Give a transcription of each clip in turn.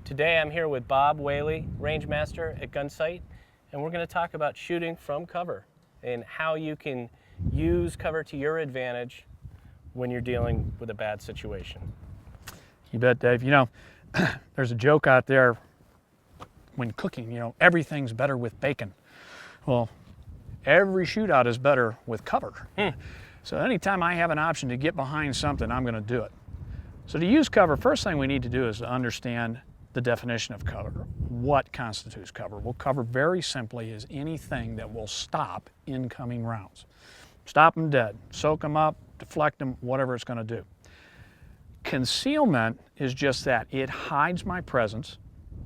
Today I'm here with Bob Whaley, Range Master at Gunsite, and we're going to talk about shooting from cover and how you can use cover to your advantage when you're dealing with a bad situation. You bet, Dave. You know, there's a joke out there when cooking, you know, everything's better with bacon. Well, every shootout is better with cover. So anytime I have an option to get behind something, I'm going to do it. So to use cover, first thing we need to do is to understand the definition of cover. What constitutes cover? Well, cover very simply is anything that will stop incoming rounds. Stop them dead, soak them up, deflect them, whatever it's going to do. Concealment is just that. It hides my presence.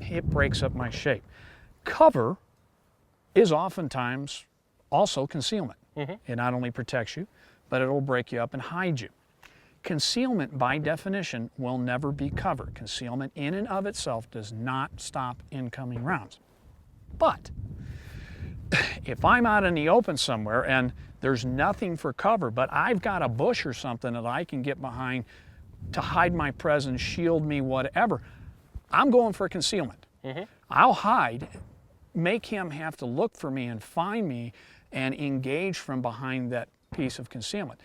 It breaks up my shape. Cover is oftentimes also concealment. It not only protects you, but it'll break you up and hide you. Concealment, by definition, will never be cover. Concealment in and of itself does not stop incoming rounds. But if I'm out in the open somewhere and there's nothing for cover, but I've got a bush or something that I can get behind to hide my presence, shield me, whatever, I'm going for concealment. I'll hide, make him have to look for me and find me and engage from behind that piece of concealment.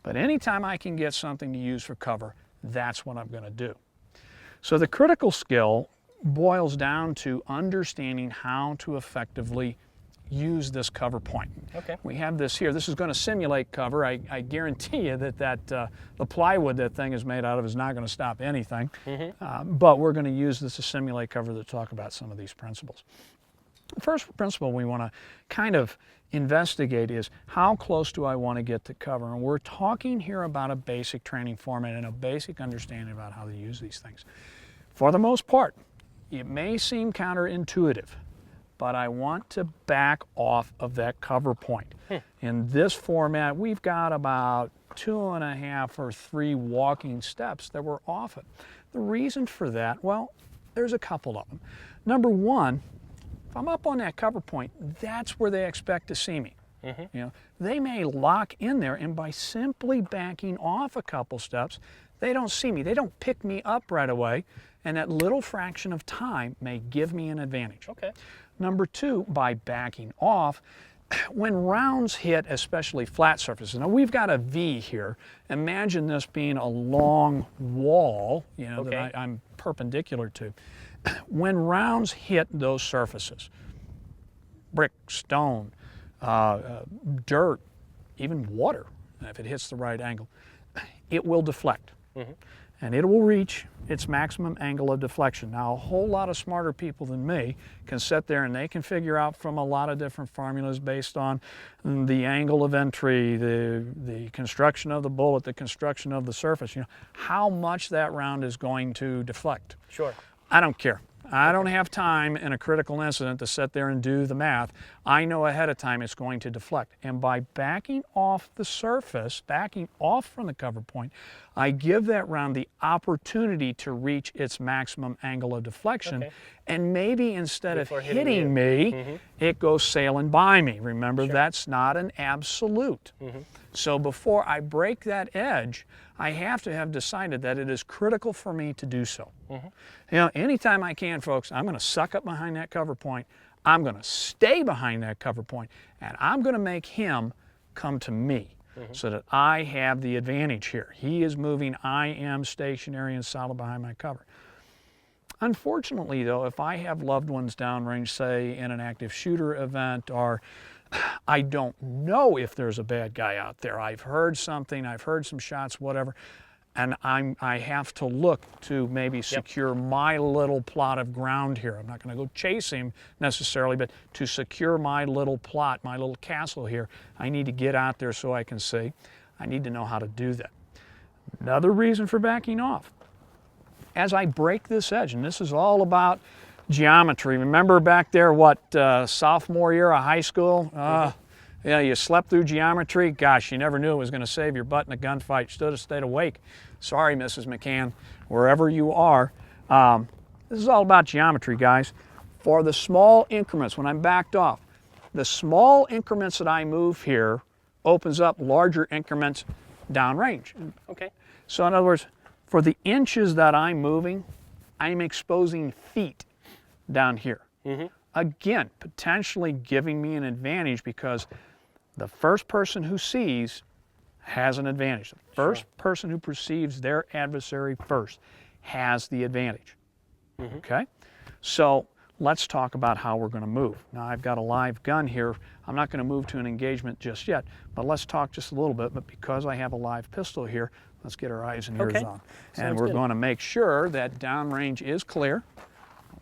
But anytime I can get something to use for cover, that's what I'm going to do. So the critical skill boils down to understanding how to effectively use this cover point. We have this here. This is going to simulate cover. I guarantee you that the plywood that thing is made out of is not going to stop anything. But we're going to use this to simulate cover to talk about some of these principles. The first principle we want to kind of investigate is how close do I want to get to cover? And we're talking here about a basic training format and a basic understanding about how to use these things. For the most part, it may seem counterintuitive, but I want to back off of that cover point. In this format, we've got about 2.5 or 3 walking steps that we're off it. The reason for that, well, there's a couple of them. Number one, if I'm up on that cover point, that's where they expect to see me. You know, they may lock in there, and by simply backing off a couple steps, they don't see me. They don't pick me up right away, and that little fraction of time may give me an advantage. Number two, by backing off, when rounds hit, especially flat surfaces. Now we've got a V here. Imagine this being a long wall, you know, that I'm perpendicular to. When rounds hit those surfaces, brick, stone, dirt, even water, if it hits the right angle, it will deflect. And it will reach its maximum angle of deflection. Now, a whole lot of smarter people than me can sit there and they can figure out from a lot of different formulas based on the angle of entry, the construction of the bullet, the construction of the surface, you know, how much that round is going to deflect. I don't care. I don't have time in a critical incident to sit there and do the math. I know ahead of time it's going to deflect. And by backing off the surface, backing off from the cover point, I give that round the opportunity to reach its maximum angle of deflection. And maybe instead of hitting me, it goes sailing by me. Remember, that's not an absolute. So before I break that edge, I have to have decided that it is critical for me to do so. You know, anytime I can, folks, I'm going to suck up behind that cover point. I'm going to stay behind that cover point, and I'm going to make him come to me so that I have the advantage here. He is moving, I am stationary and solid behind my cover. Unfortunately, though, if I have loved ones downrange, say in an active shooter event, or I don't know if there's a bad guy out there. I've heard something, I've heard some shots, whatever, and I have to look to maybe secure my little plot of ground here. I'm not going to go chase him necessarily, but to secure my little plot, my little castle here, I need to get out there so I can see. I need to know how to do that. Another reason for backing off. As I break this edge, and this is all about geometry. Remember back there, what, sophomore year of high school? Yeah, you slept through geometry. Gosh, you never knew it was going to save your butt in a gunfight. Should have stayed awake. Sorry, Mrs. McCann, wherever you are. This is all about geometry, guys. For the small increments, when I'm backed off, the small increments that I move here opens up larger increments downrange. So in other words, for the inches that I'm moving, I'm exposing feet down here. Mm-hmm. Again, potentially giving me an advantage because the first person who sees has an advantage. The first person who perceives their adversary first has the advantage. Mm-hmm. Okay? So let's talk about how we're going to move. Now I've got a live gun here. I'm not going to move to an engagement just yet, but let's talk just a little bit. But because I have a live pistol here, let's get our eyes and ears on. And we're going to make sure that downrange is clear.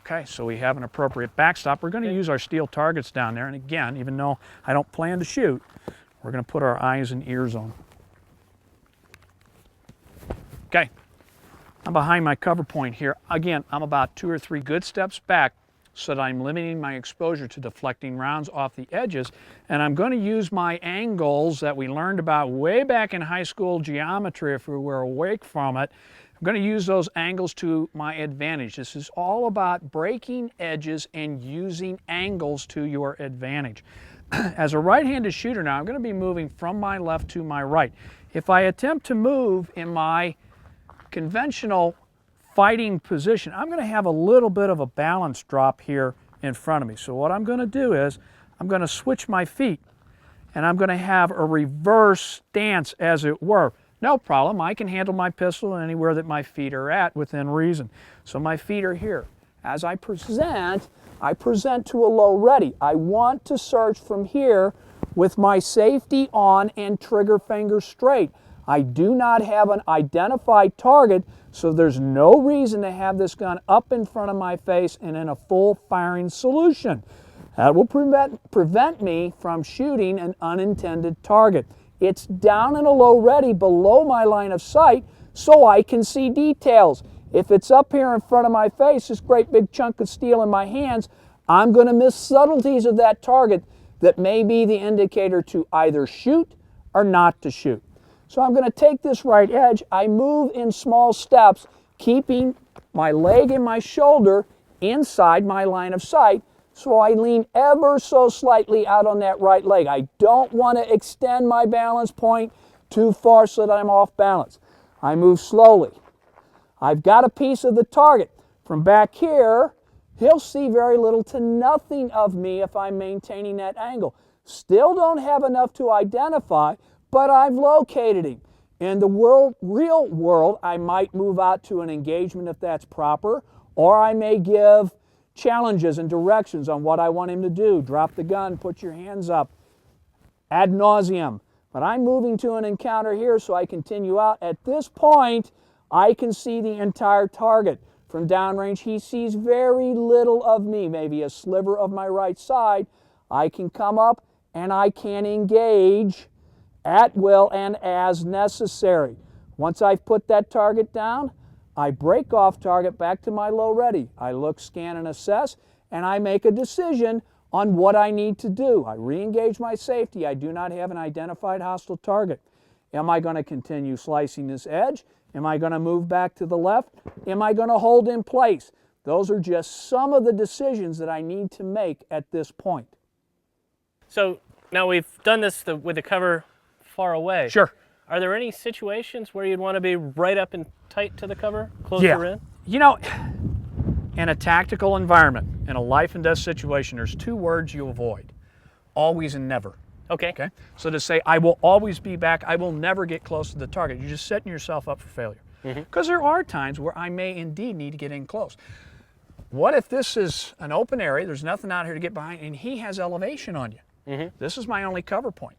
Okay, so we have an appropriate backstop. We're going to use our steel targets down there. And again, even though I don't plan to shoot, we're going to put our eyes and ears on. Okay, I'm behind my cover point here. Again, I'm about 2 or 3 good steps back so that I'm limiting my exposure to deflecting rounds off the edges. And I'm going to use my angles that we learned about way back in high school geometry if we were awake from it. I'm going to use those angles to my advantage. This is all about breaking edges and using angles to your advantage. As a right-handed shooter now, I'm going to be moving from my left to my right. If I attempt to move in my conventional fighting position, I'm going to have a little bit of a balance drop here in front of me. So what I'm going to do is I'm going to switch my feet and I'm going to have a reverse stance, as it were. No problem, I can handle my pistol anywhere that my feet are at within reason. So my feet are here. As I present to a low ready. I want to search from here with my safety on and trigger finger straight. I do not have an identified target, so there's no reason to have this gun up in front of my face and in a full firing solution. That will prevent me from shooting an unintended target. It's down in a low ready below my line of sight so I can see details. If it's up here in front of my face, this great big chunk of steel in my hands, I'm going to miss subtleties of that target that may be the indicator to either shoot or not to shoot. So I'm going to take this right edge. I move in small steps, keeping my leg and my shoulder inside my line of sight, so I lean ever so slightly out on that right leg. I don't want to extend my balance point too far so that I'm off balance. I move slowly. I've got a piece of the target. From back here, he'll see very little to nothing of me if I'm maintaining that angle. Still don't have enough to identify, but I've located him. In the real world, I might move out to an engagement if that's proper, or I may give challenges and directions on what I want him to do. Drop the gun, put your hands up, ad nauseum. But I'm moving to an encounter here, so I continue out. At this point, I can see the entire target. From downrange, he sees very little of me, maybe a sliver of my right side. I can come up and I can engage at will and as necessary. Once I've put that target down, I break off target back to my low ready. I look, scan, and assess, and I make a decision on what I need to do. I re-engage my safety. I do not have an identified hostile target. Am I going to continue slicing this edge? Am I going to move back to the left? Am I going to hold in place? Those are just some of the decisions that I need to make at this point. So now we've done this with the cover far away. Sure. Are there any situations where you'd want to be right up and tight to the cover, closer in? You know, in a tactical environment, in a life and death situation, there's 2 words you avoid: always and never. Okay. So to say, I will always be back, I will never get close to the target, you're just setting yourself up for failure. Because there are times where I may indeed need to get in close. What if this is an open area, there's nothing out here to get behind, and he has elevation on you? This is my only cover point.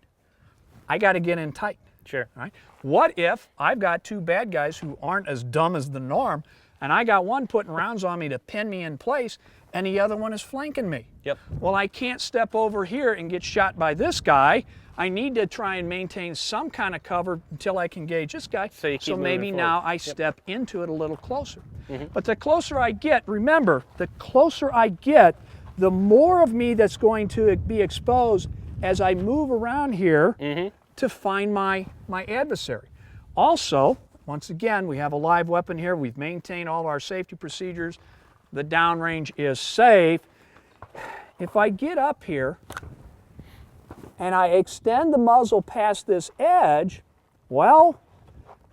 I got to get in tight. Sure. Right? What if I've got 2 bad guys who aren't as dumb as the norm, and I got one putting rounds on me to pin me in place, and the other one is flanking me? Yep. Well, I can't step over here and get shot by this guy. I need to try and maintain some kind of cover until I can gauge this guy. So maybe now I step into it a little closer. But the closer I get, remember, the closer I get, the more of me that's going to be exposed as I move around here to find my adversary. Also, once again, we have a live weapon here. We've maintained all our safety procedures. The downrange is safe. If I get up here and I extend the muzzle past this edge, well,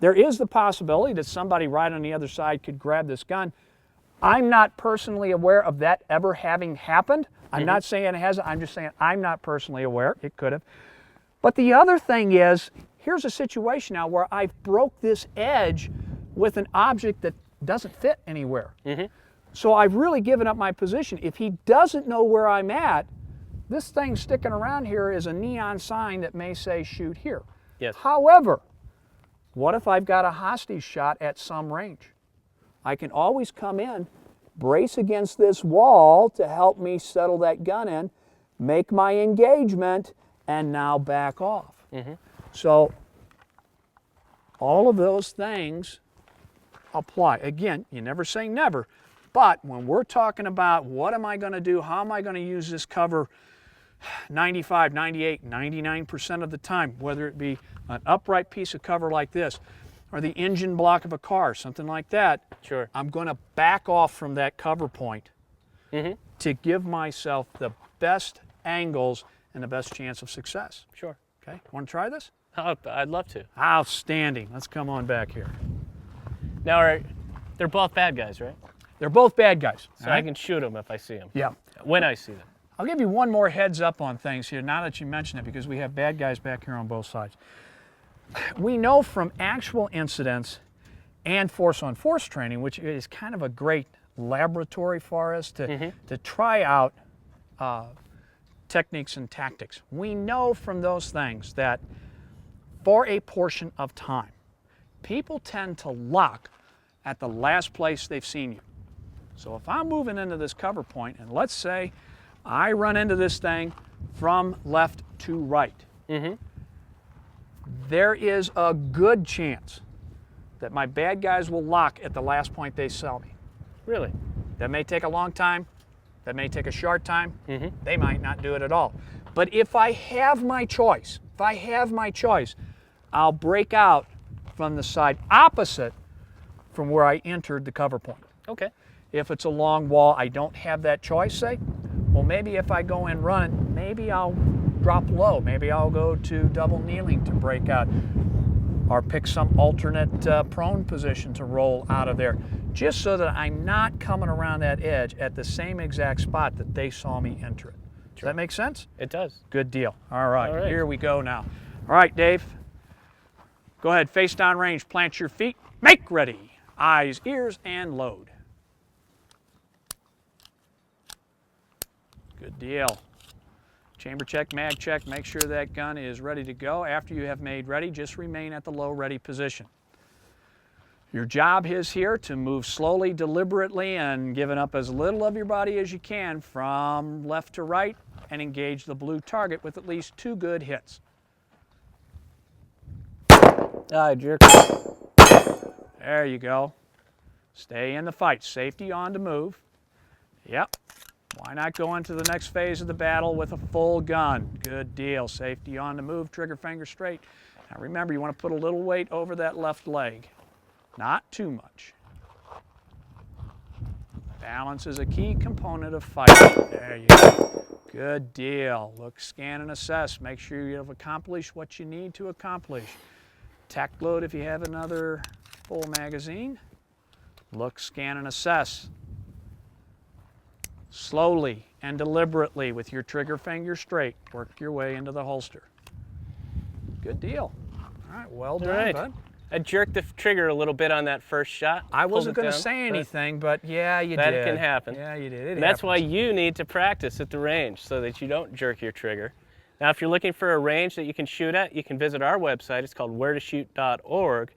there is the possibility that somebody right on the other side could grab this gun. I'm not personally aware of that ever having happened. I'm not saying it hasn't. I'm just saying I'm not personally aware. It could have. But the other thing is, here's a situation now where I've broke this edge with an object that doesn't fit anywhere. So I've really given up my position. If he doesn't know where I'm at, this thing sticking around here is a neon sign that may say shoot here. Yes. However, what if I've got a hostage shot at some range? I can always come in, brace against this wall to help me settle that gun in, make my engagement, and now back off. So all of those things apply. Again, you never say never, but when we're talking about what am I going to do, how am I going to use this cover 95, 98, 99% of the time, whether it be an upright piece of cover like this or the engine block of a car, something like that, Sure. I'm going to back off from that cover point to give myself the best angles and the best chance of success. Sure. Okay, want to try this? Oh, I'd love to. Outstanding. Let's come on back here. Now, they're both bad guys, right? They're both bad guys. So all right? I can shoot them if I see them. Yeah. When I see them. I'll give you one more heads up on things here, now that you mention it, because we have bad guys back here on both sides. We know from actual incidents and force-on-force training, which is kind of a great laboratory for us to try out techniques and tactics. We know from those things that for a portion of time, people tend to lock at the last place they've seen you. So if I'm moving into this cover point, and let's say I run into this thing from left to right, there is a good chance that my bad guys will lock at the last point they saw me. Really? That may take a long time. That may take a short time. They might not do it at all. But if I have my choice, I'll break out from the side opposite from where I entered the cover point. Okay. If it's a long wall, I don't have that choice, say, well, maybe if I go in running, maybe I'll drop low. Maybe I'll go to double kneeling to break out, or pick some alternate prone position to roll out of there, just so that I'm not coming around that edge at the same exact spot that they saw me enter it. Does that make sense? It does. Good deal. All right, All right. Here we go now. All right, Dave, go ahead, face down range, plant your feet, make ready. Eyes, ears, and load. Good deal. Chamber check, mag check, make sure that gun is ready to go. After you have made ready, just remain at the low ready position. Your job is here to move slowly, deliberately, and giving up as little of your body as you can from left to right and engage the blue target with at least 2 good hits. Ah, jerk. There you go. Stay in the fight. Safety on to move. Yep. Why not go into the next phase of the battle with a full gun? Good deal. Safety on the move, trigger finger straight. Now remember, you want to put a little weight over that left leg. Not too much. Balance is a key component of fighting. There you go. Good deal. Look, scan, and assess. Make sure you have accomplished what you need to accomplish. Tack load if you have another full magazine. Look, scan, and assess. Slowly and deliberately with your trigger finger straight, work your way into the holster. Good deal. All right, well done, All right. bud. I jerked the trigger a little bit on that first shot. I pulled wasn't it going to down, say but anything, but yeah, you did. That can happen. Yeah, you did. And that's why you need to practice at the range so that you don't jerk your trigger. Now, if you're looking for a range that you can shoot at, you can visit our website. It's called wheretoshoot.org.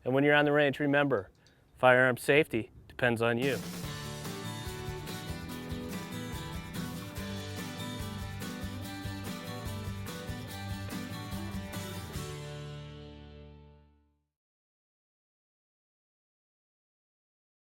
And when you're on the range, remember, firearm safety depends on you.